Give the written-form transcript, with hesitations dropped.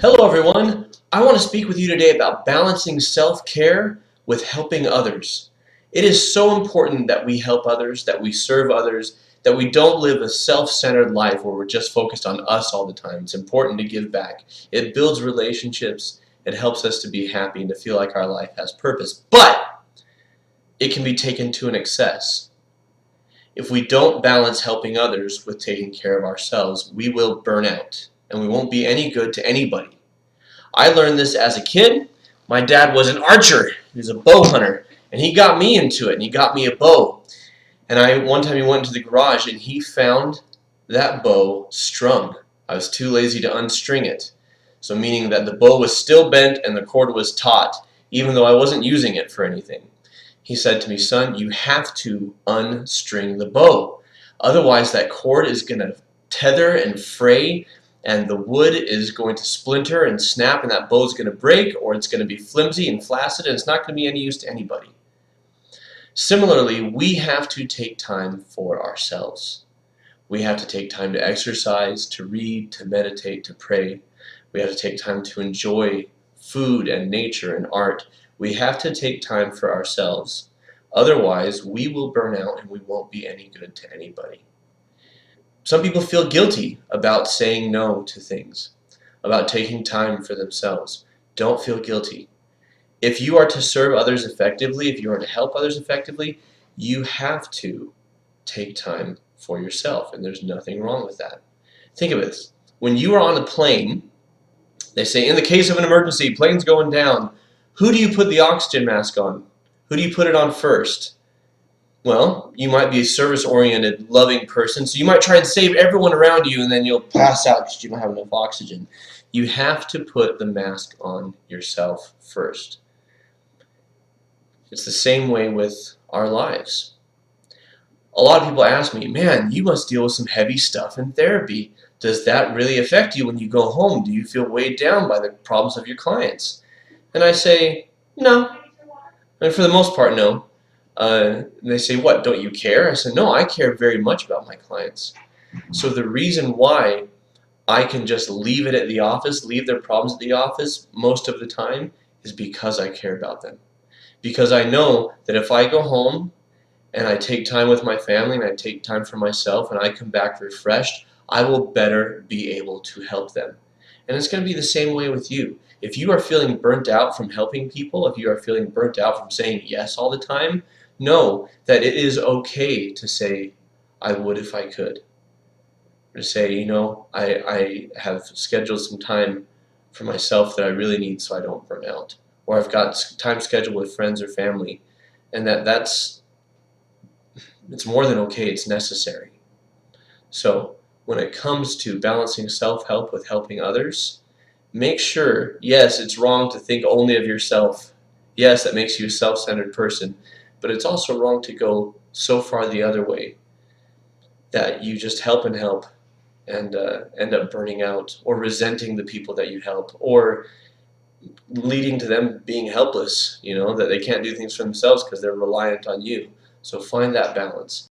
Hello everyone! I want to speak with you today about balancing self-care with helping others. It is so important that we help others, that we serve others, that we don't live a self-centered life where we're just focused on us all the time. It's important to give back. It builds relationships, it helps us to be happy and to feel like our life has purpose. But it can be taken to an excess. If we don't balance helping others with taking care of ourselves, we will burn out and we won't be any good to anybody. I learned this as a kid. My dad was an archer. He was a bow hunter, and he got me into it, and he got me a bow. And one time he went into the garage, and he found that bow strung. I was too lazy to unstring it. So meaning that the bow was still bent and the cord was taut, even though I wasn't using it for anything. He said to me, "Son, you have to unstring the bow. Otherwise that cord is going to tether and fray, and the wood is going to splinter and snap, and that bow is going to break, or it's going to be flimsy and flaccid, and it's not going to be any use to anybody." Similarly, we have to take time for ourselves. We have to take time to exercise, to read, to meditate, to pray. We have to take time to enjoy food and nature and art. We have to take time for ourselves. Otherwise, we will burn out and we won't be any good to anybody. Some people feel guilty about saying no to things, about taking time for themselves. Don't feel guilty. If you are to serve others effectively, if you are to help others effectively, you have to take time for yourself, and there's nothing wrong with that. Think of this. When you are on a plane, they say, in the case of an emergency, plane's going down, who do you put the oxygen mask on? Who do you put it on first? Well, you might be a service-oriented, loving person, so you might try and save everyone around you, and then you'll pass out because you don't have enough oxygen. You have to put the mask on yourself first. It's the same way with our lives. A lot of people ask me, "Man, you must deal with some heavy stuff in therapy. Does that really affect you when you go home? Do you feel weighed down by the problems of your clients?" And I say, no. And for the most part, no. They say, "What, don't you care?" I said, "No, I care very much about my clients." So the reason why I can just leave it at the office, leave their problems at the office most of the time, is because I care about them. Because I know that if I go home and I take time with my family and I take time for myself and I come back refreshed, I will better be able to help them. And it's going to be the same way with you. If you are feeling burnt out from helping people, if you are feeling burnt out from saying yes all the time, know that it is okay to say, "I would if I could." Or to say, I have scheduled some time for myself that I really need so I don't burn out. Or I've got time scheduled with friends or family, and it's more than okay, it's necessary. So when it comes to balancing self-help with helping others, make sure, yes, it's wrong to think only of yourself. Yes, that makes you a self-centered person, but it's also wrong to go so far the other way that you just help and help and end up burning out or resenting the people that you help, or leading to them being helpless, that they can't do things for themselves because they're reliant on you. So find that balance.